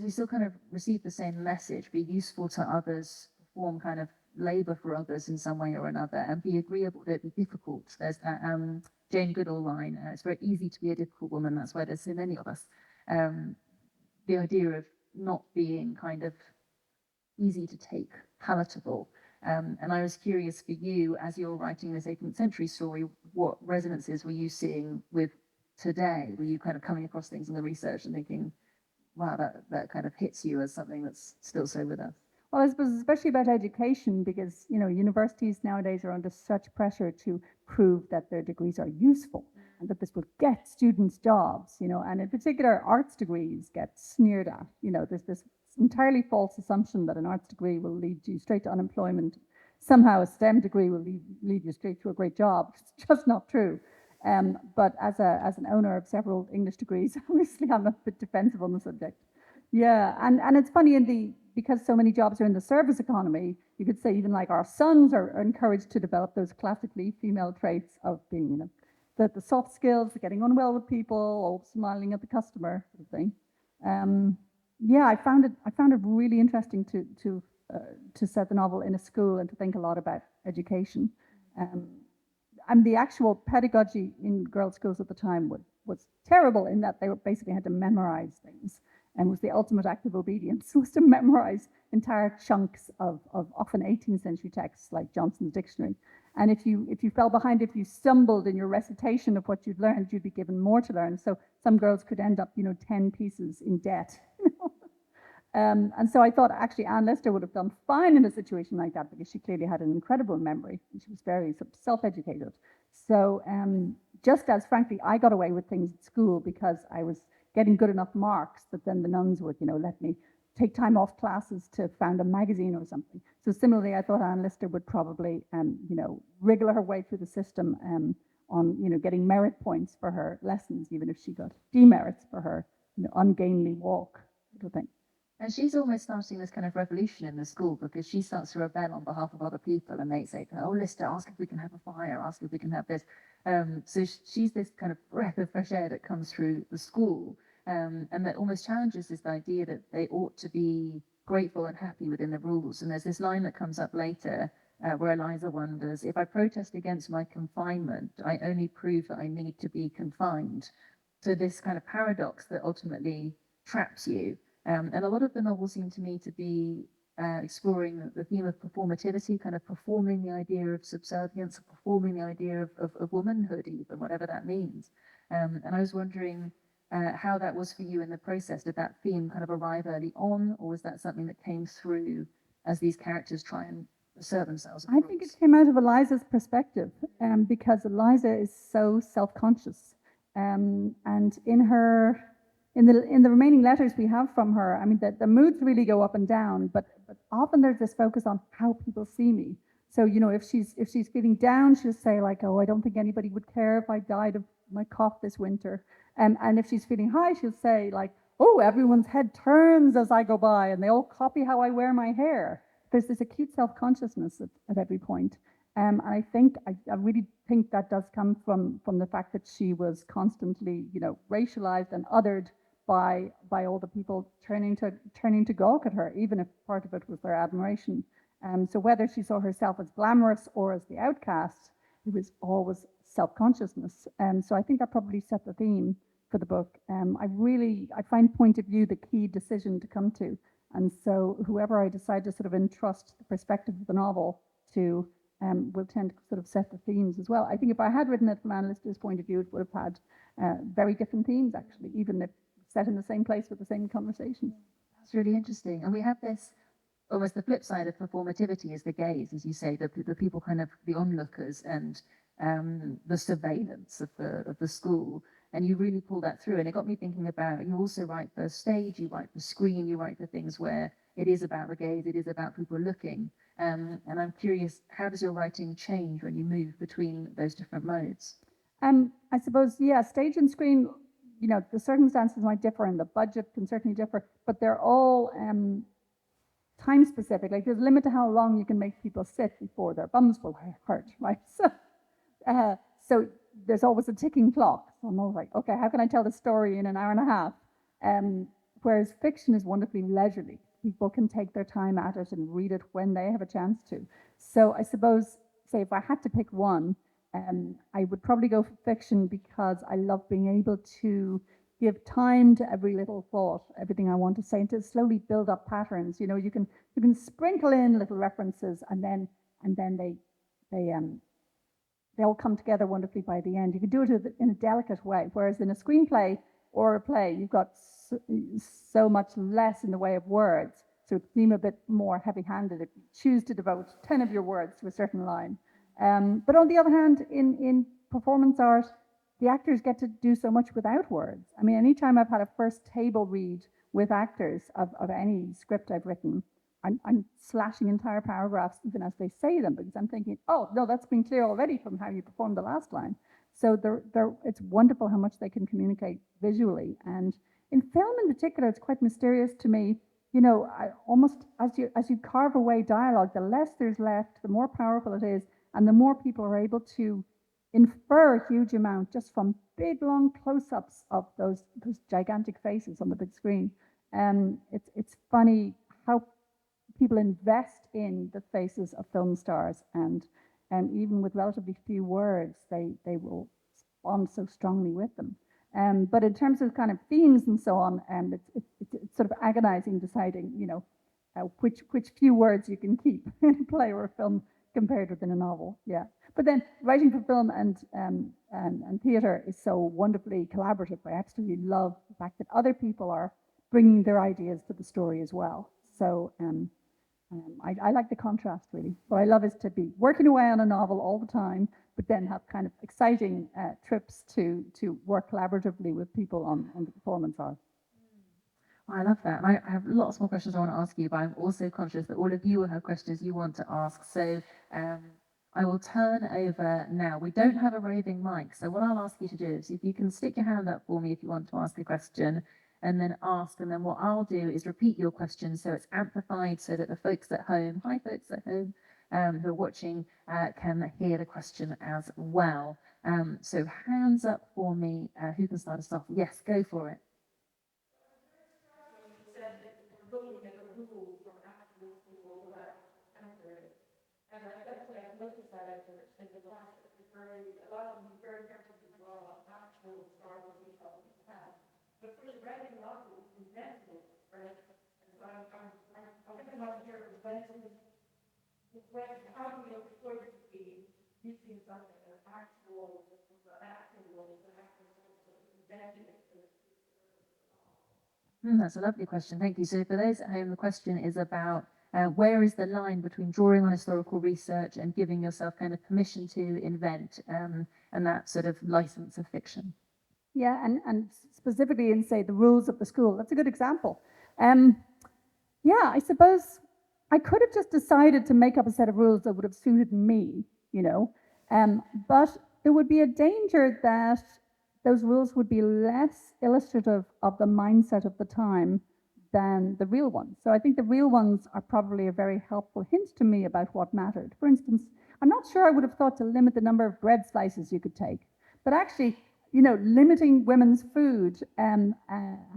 still kind of receive the same message: be useful to others, perform kind of labor for others in some way or another, and be agreeable. Don't be difficult. There's that Jane Goodall line: it's very easy to be a difficult woman. That's why there's so many of us. The idea of not being kind of easy to take, palatable. And I was curious for you, as you're writing this 18th century story, what resonances were you seeing with today? Were you kind of coming across things in the research and thinking, wow, that kind of hits you as something that's still so with us? Well, I suppose especially about education, because universities nowadays are under such pressure to prove that their degrees are useful and that this will get students jobs, and in particular arts degrees get sneered at. There's this entirely false assumption that an arts degree will lead you straight to unemployment. Somehow a STEM degree will lead you straight to a great job. It's just not true. But as an owner of several English degrees, obviously I'm a bit defensive on the subject. Yeah, and it's funny because so many jobs are in the service economy, you could say even like our sons are encouraged to develop those classically female traits of being, the soft skills, getting on well with people, or smiling at the customer, sort of thing. Yeah, I found it really interesting to set the novel in a school and to think a lot about education. And the actual pedagogy in girls' schools at the time was terrible in that they basically had to memorize things, and was the ultimate act of obedience was to memorize entire chunks of often 18th century texts like Johnson's dictionary. And if you fell behind, if you stumbled in your recitation of what you'd learned, you'd be given more to learn. So some girls could end up 10 pieces in debt. And so I thought actually Anne Lister would have done fine in a situation like that, because she clearly had an incredible memory and she was very self-educated. So just as frankly I got away with things at school because I was getting good enough marks that then the nuns would let me take time off classes to found a magazine or something. So similarly, I thought Anne Lister would probably wriggle her way through the system on getting merit points for her lessons, even if she got demerits for her ungainly walk, sort of thing. And she's almost starting this kind of revolution in the school, because she starts to rebel on behalf of other people, and they say, "Oh, Lister, ask if we can have a fire, ask if we can have this." So she's this kind of breath of fresh air that comes through the school, and that almost challenges this idea that they ought to be grateful and happy within the rules. And there's this line that comes up later where Eliza wonders, "If I protest against my confinement, I only prove that I need to be confined." So this kind of paradox that ultimately traps you. And a lot of the novels seem to me to be exploring the theme of performativity, kind of performing the idea of subservience, performing the idea of womanhood, even, whatever that means. And I was wondering how that was for you in the process. Did that theme kind of arrive early on, or was that something that came through as these characters try and assert themselves? I think it came out of Eliza's perspective, because Eliza is so self-conscious. And in the remaining letters we have from her, I mean, the moods really go up and down, but often there's this focus on how people see me. So, if she's feeling down, she'll say like, "Oh, I don't think anybody would care if I died of my cough this winter." And if she's feeling high, she'll say like, "Oh, everyone's head turns as I go by and they all copy how I wear my hair." There's this acute self-consciousness at every point. And I really think that does come from the fact that she was constantly, racialized and othered by all the people turning to gawk at her, even if part of it was their admiration. So whether she saw herself as glamorous or as the outcast, it was always self-consciousness. So I think that probably set the theme for the book. I find point of view the key decision to come to. And so whoever I decide to sort of entrust the perspective of the novel to will tend to sort of set the themes as well. I think if I had written it from Anne Lister's point of view, it would have had very different themes, actually, even if set in the same place with the same conversation. That's really interesting. And we have this, almost the flip side of performativity is the gaze, as you say, the people kind of, the onlookers and the surveillance of the school. And you really pull that through. And it got me thinking about, you also write the stage, you write the screen, you write the things where it is about the gaze, it is about people looking. And I'm curious, how does your writing change when you move between those different modes? I suppose, yeah, stage and screen, the circumstances might differ and the budget can certainly differ, but they're all time specific. Like there's a limit to how long you can make people sit before their bums will hurt, right? So there's always a ticking clock. So I'm always like, okay, how can I tell the story in an hour and a half? Whereas fiction is wonderfully leisurely. People can take their time at it and read it when they have a chance to. So I suppose, say, if I had to pick one, I would probably go for fiction because I love being able to give time to every little thought, everything I want to say, and to slowly build up patterns. You know, you can sprinkle in little references, and then they all come together wonderfully by the end. You can do it in a delicate way, whereas in a screenplay or a play, you've got so much less in the way of words, so it seems a bit more heavy-handed if you choose to devote 10 of your words to a certain line. But on the other hand, in performance art, the actors get to do so much without words. I mean, anytime I've had a first table read with actors of any script I've written, I'm slashing entire paragraphs even as they say them, because I'm thinking, oh, no, that's been clear already from how you performed the last line. So it's wonderful how much they can communicate visually. And in film in particular, it's quite mysterious to me. You know, almost as you carve away dialogue, the less there's left, the more powerful it is, and the more people are able to infer a huge amount just from big, long close-ups of those gigantic faces on the big screen. It's funny how people invest in the faces of film stars, and even with relatively few words, they will bond so strongly with them. But in terms of kind of themes and so on, it's sort of agonizing deciding, you know, which few words you can keep in a play or a film compared with in a novel. Yeah. But then writing for film and theatre is so wonderfully collaborative. I absolutely love the fact that other people are bringing their ideas to the story as well. So I like the contrast, really. What I love is to be working away on a novel all the time, but then have kind of exciting trips to work collaboratively with people on the performance art. I love that. And I have lots more questions I want to ask you, but I'm also conscious that all of you will have questions you want to ask. So I will turn over now. We don't have a roving mic, so what I'll ask you to do is if you can stick your hand up for me if you want to ask a question, and then ask, and then what I'll do is repeat your question so it's amplified so that the folks at home, hi folks at home, who are watching can hear the question as well. So hands up for me. Who can start us off? Yes, go for it. That's a lovely question. Thank you. So for those at home, the question is about where is the line between drawing on historical research and giving yourself kind of permission to invent and that sort of license of fiction? Yeah, and specifically in, say, the rules of the school. That's a good example. Yeah, I suppose I could have just decided to make up a set of rules that would have suited me, you know, but there would be a danger that those rules would be less illustrative of the mindset of the time than the real ones. So I think the real ones are probably a very helpful hint to me about what mattered. For instance, I'm not sure I would have thought to limit the number of bread slices you could take, but actually, you know, limiting women's food and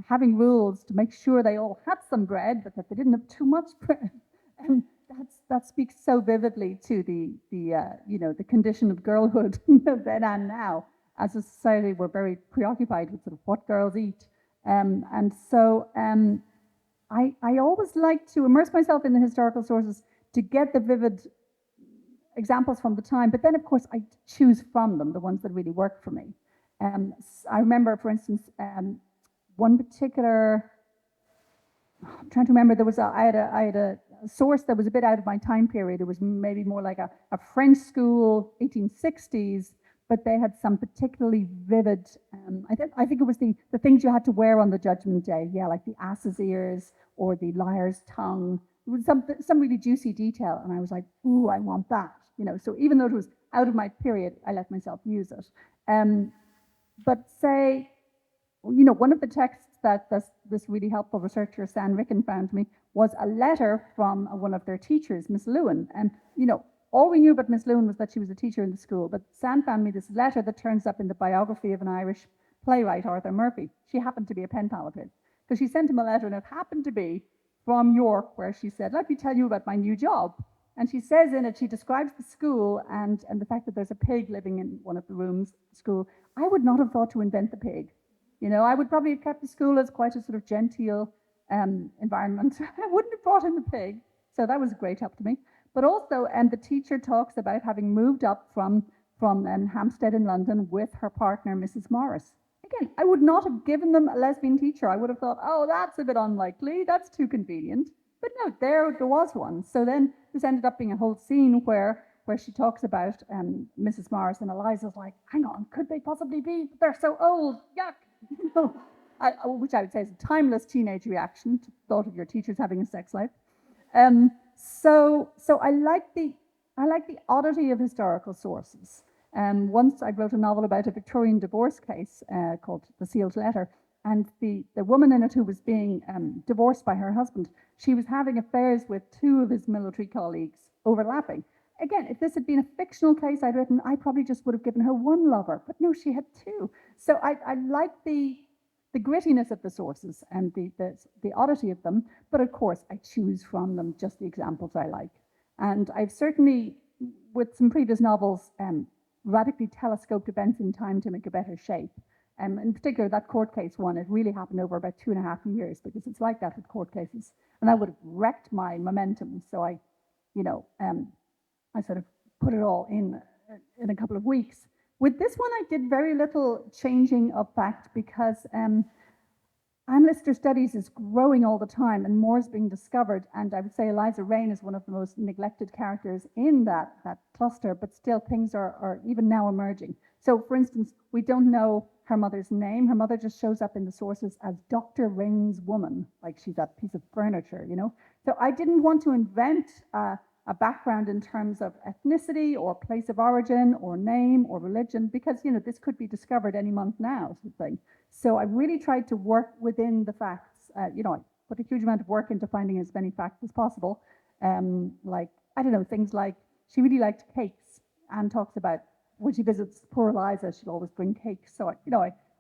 having rules to make sure they all had some bread, but that they didn't have too much bread. And that speaks so vividly to the you know, the condition of girlhood then and now. As a society, we're very preoccupied with sort of what girls eat. And so I always like to immerse myself in the historical sources to get the vivid examples from the time, but then of course I choose from them the ones that really work for me. I remember, for instance, one particular, I'm trying to remember, I had a source that was a bit out of my time period. It was maybe more like a French school, 1860s, but they had some particularly vivid, I think it was the things you had to wear on the Judgment Day. Yeah, like the ass's ears or the liar's tongue. It was some really juicy detail, and I was like, ooh, I want that. You know, so even though it was out of my period, I let myself use it. But say, you know, one of the texts that this really helpful researcher, San Ricken, found me was a letter from one of their teachers, Miss Lewin. And, you know, all we knew about Miss Lewin was that she was a teacher in the school, but San found me this letter that turns up in the biography of an Irish playwright, Arthur Murphy. She happened to be a pen pal of his, because she sent him a letter, and it happened to be from York, where she said, let me tell you about my new job. And she says in it, she describes the school and the fact that there's a pig living in one of the rooms of the school. I would not have thought to invent the pig. You know, I would probably have kept the school as quite a sort of genteel environment. I wouldn't have brought in the pig. So that was a great help to me. But also, the teacher talks about having moved up from Hampstead in London with her partner, Mrs. Morris. Again, I would not have given them a lesbian teacher. I would have thought, oh, that's a bit unlikely. That's too convenient. But no, there was one. So then this ended up being a whole scene where she talks about Mrs. Morris, and Eliza's like, hang on, could they possibly be? They're so old. Yuck. Which I would say is a timeless teenage reaction to the thought of your teachers having a sex life. So I like the oddity of historical sources. Once I wrote a novel about a Victorian divorce case called The Sealed Letter, and the woman in it who was being divorced by her husband, she was having affairs with two of his military colleagues overlapping. Again, if this had been a fictional case I'd written, I probably just would have given her one lover, but no, she had two. So I like the grittiness of the sources and the oddity of them, but of course I choose from them just the examples I like. And I've certainly, with some previous novels, radically telescoped events in time to make a better shape. In particular, that court case one, it really happened over about 2.5 years, because it's like that with court cases. And I would have wrecked my momentum. So I sort of put it all in a couple of weeks. With this one, I did very little changing of fact, because Anne Lister Studies is growing all the time and more is being discovered. And I would say Eliza Raine is one of the most neglected characters in that cluster, but still things are even now emerging. So for instance, we don't know her mother's name. Her mother just shows up in the sources as Dr. Raine's woman, like she's a piece of furniture, you know? So I didn't want to invent a background in terms of ethnicity or place of origin or name or religion, because, you know, this could be discovered any month now, sort of thing. So I really tried to work within the facts. I put a huge amount of work into finding as many facts as possible. Like, I don't know, things like she really liked cakes. Anne talks about when she visits poor Eliza, she'll always bring cakes. So,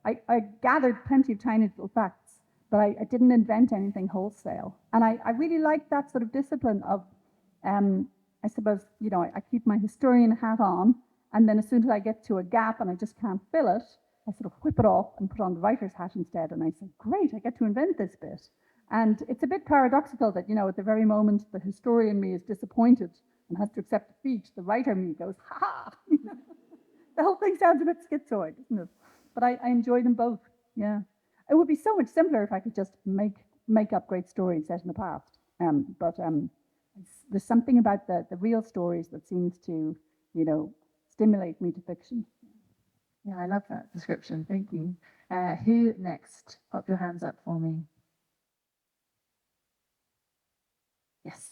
I gathered plenty of tiny little facts, but I didn't invent anything wholesale. And I really like that sort of discipline of, I suppose, I keep my historian hat on, and then as soon as I get to a gap and I just can't fill it, I sort of whip it off and put on the writer's hat instead, and I say, great, I get to invent this bit. And it's a bit paradoxical that, at the very moment the historian me is disappointed and has to accept defeat, the writer me goes, ha! The whole thing sounds a bit schizoid, doesn't it? But I enjoy them both, yeah. It would be so much simpler if I could just make up great stories set in the past. But there's something about the real stories that seems to, stimulate me to fiction. Yeah, I love that description. Thank you. Who next? Pop your hands up for me. Yes.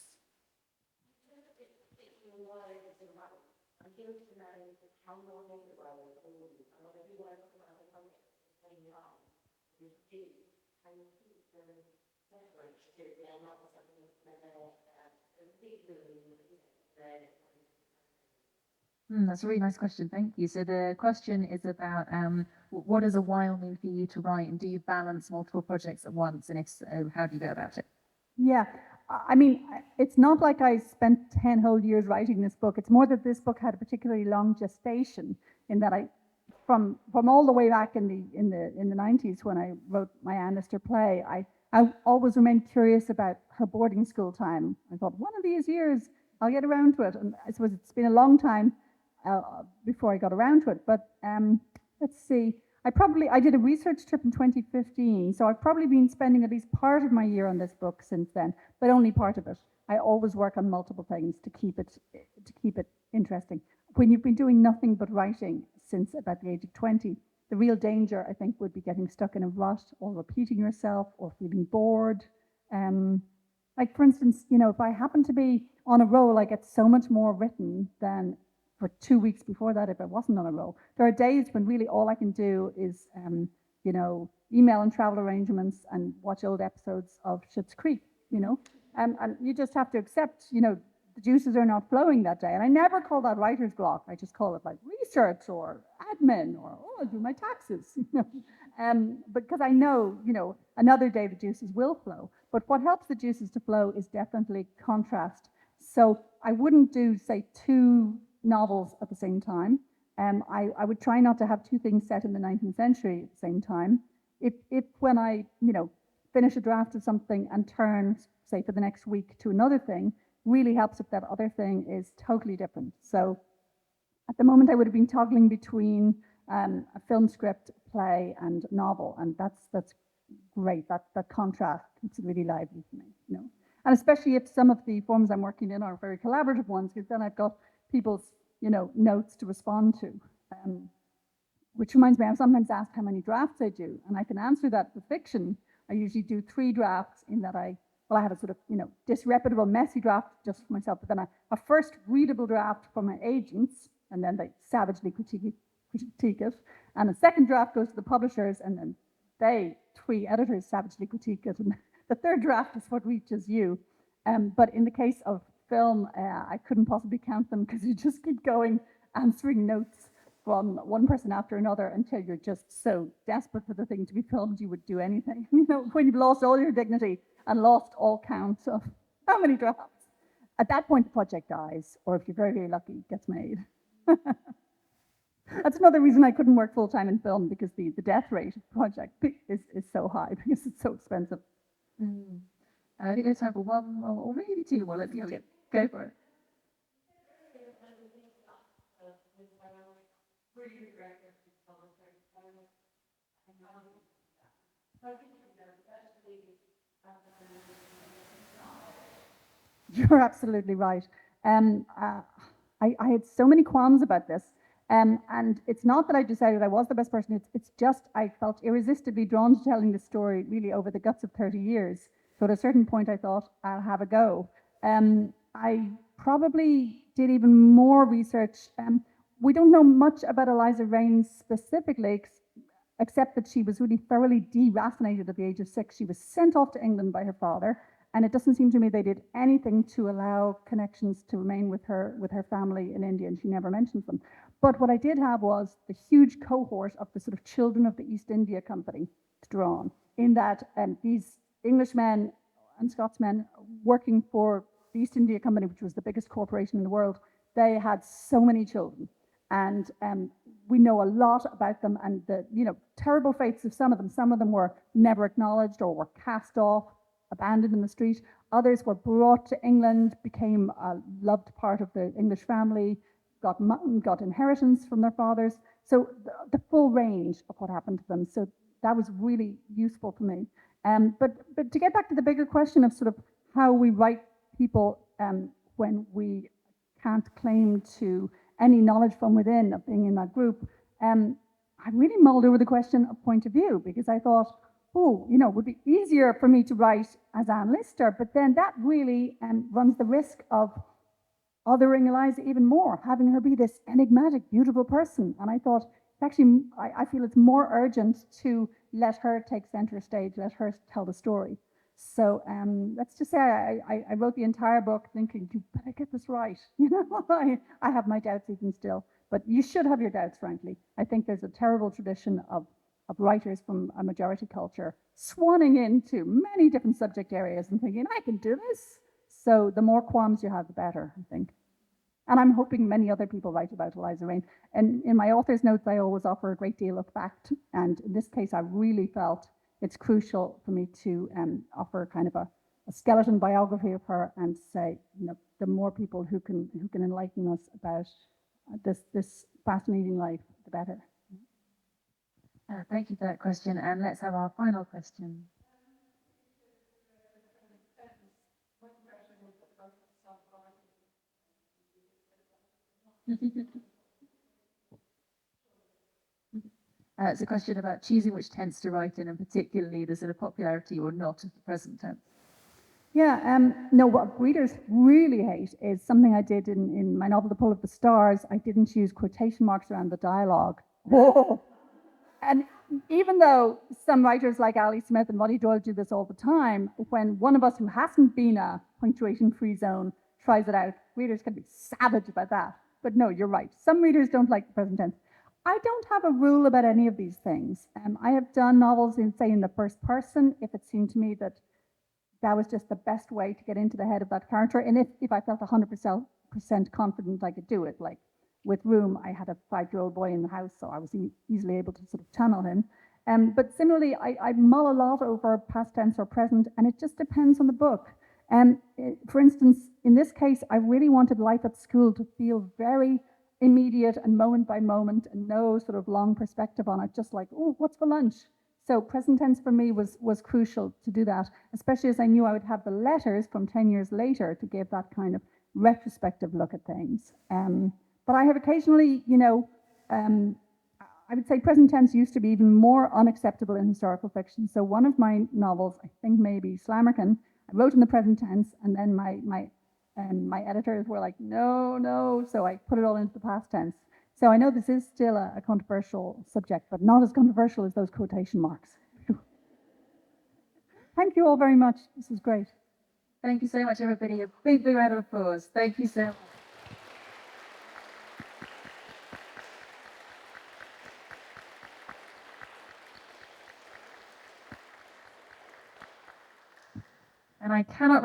That's a really nice question. Thank you. So the question is about what does a while mean for you to write, and do you balance multiple projects at once? And if so, how do you go about it? Yeah, I mean, it's not like I spent 10 whole years writing this book. It's more that this book had a particularly long gestation, in that from all the way back in the 90s when I wrote my Anne Lister play, I always remained curious about her boarding school time. I thought, one of these years I'll get around to it. And I suppose it's been a long time before I got around to it. But let's see. I did a research trip in 2015, so I've probably been spending at least part of my year on this book since then, but only part of it. I always work on multiple things to keep it interesting. When you've been doing nothing but writing since about the age of 20, the real danger, I think, would be getting stuck in a rut or repeating yourself or feeling bored. Like, for instance, if I happen to be on a roll, I get so much more written than for 2 weeks before that if I wasn't on a roll. There are days when really all I can do is, email and travel arrangements and watch old episodes of Schitt's Creek, and you just have to accept, the juices are not flowing that day. And I never call that writer's block. I just call it like research or admin or, I'll do my taxes, because I know, another day the juices will flow. But what helps the juices to flow is definitely contrast. So I wouldn't do, say, 2 novels at the same time. I would try not to have 2 things set in the 19th century at the same time. if when I, finish a draft of something and turn, say, for the next week to another thing, really helps if that other thing is totally different. So at the moment, I would have been toggling between a film script, play, and novel, and that's great. That contrast keeps it really lively for me, And especially if some of the forms I'm working in are very collaborative ones, because then I've got people's, notes to respond to. Which reminds me, I'm sometimes asked how many drafts I do, and I can answer that with fiction. I usually do 3 drafts in that I have a sort of, disreputable, messy draft just for myself, but then a first readable draft for my agents, and then they savagely critique it. And a second draft goes to the publishers, and then they, 3 editors, savagely critique it. And the third draft is what reaches you. But in the case of film, I couldn't possibly count them because you just keep going, answering notes from one person after another until you're just so desperate for the thing to be filmed, you would do anything. When you've lost all your dignity and lost all count of how many drafts. At that point, the project dies, or if you're very, very lucky, gets made. That's another reason I couldn't work full-time in film, because the death rate of the project is so high, because it's so expensive. I think there's time for one more, or maybe 2 more. Let's go for it. You're absolutely right. I had so many qualms about this. And it's not that I decided I was the best person. It's just I felt irresistibly drawn to telling the story really over the guts of 30 years. So at a certain point, I thought, I'll have a go. I probably did even more research. We don't know much about Eliza Raine specifically, except that she was really thoroughly deracinated at the age of 6. She was sent off to England by her father, and it doesn't seem to me they did anything to allow connections to remain with her family in India, and she never mentions them. But what I did have was the huge cohort of the sort of children of the East India Company to draw on, in that these Englishmen and Scotsmen working for the East India Company, which was the biggest corporation in the world, they had so many children. And we know a lot about them and the terrible fates of some of them. Some of them were never acknowledged or were cast off, abandoned in the street. Others were brought to England, became a loved part of the English family, got inheritance from their fathers. So the full range of what happened to them. So that was really useful for me. But to get back to the bigger question of sort of how we write people when we can't claim to any knowledge from within of being in that group, I really mulled over the question of point of view, because I thought, it would be easier for me to write as Anne Lister, but then that really runs the risk of othering Eliza even more, having her be this enigmatic, beautiful person. And I thought, actually, I feel it's more urgent to let her take center stage, let her tell the story. So let's just say I wrote the entire book thinking, you better get this right. I have my doubts even still, but you should have your doubts, frankly. I think there's a terrible tradition of writers from a majority culture swanning into many different subject areas and thinking, I can do this. So the more qualms you have, the better, I think. And I'm hoping many other people write about Eliza Raine. And in my author's notes, I always offer a great deal of fact. And in this case, I really felt it's crucial for me to offer kind of a skeleton biography of her and say, the more people who can enlighten us about this fascinating life, the better. Thank you for that question. And let's have our final question. It's a question about choosing which tense to write in, and particularly the sort of popularity or not of the present tense. Yeah, no, what readers really hate is something I did in my novel, The Pull of the Stars. I didn't use quotation marks around the dialogue. Whoa! And even though some writers like Ali Smith and Roddy Doyle do this all the time, when one of us who hasn't been a punctuation-free zone tries it out, readers can be savage about that. But no, you're right. Some readers don't like the present tense. I don't have a rule about any of these things. I have done novels in the first person, if it seemed to me that was just the best way to get into the head of that character. And if I felt 100% confident I could do it, like with Room, I had a 5-year-old boy in the house, so I was easily able to sort of channel him. But similarly, I mull a lot over past tense or present, and it just depends on the book. For instance, in this case, I really wanted life at school to feel very immediate and moment by moment, and no sort of long perspective on it, just like, oh, what's for lunch? So present tense for me was crucial to do that, especially as I knew I would have the letters from 10 years later to give that kind of retrospective look at things. But I have occasionally, I would say present tense used to be even more unacceptable in historical fiction. So one of my novels, I think maybe Slammerkin, I wrote in the present tense, and then my editors were like, no, so I put it all into the past tense. So I know this is still a controversial subject, but not as controversial as those quotation marks. Thank you all very much. This is great. Thank you so much, everybody. A big round of applause. Thank you so much. And I cannot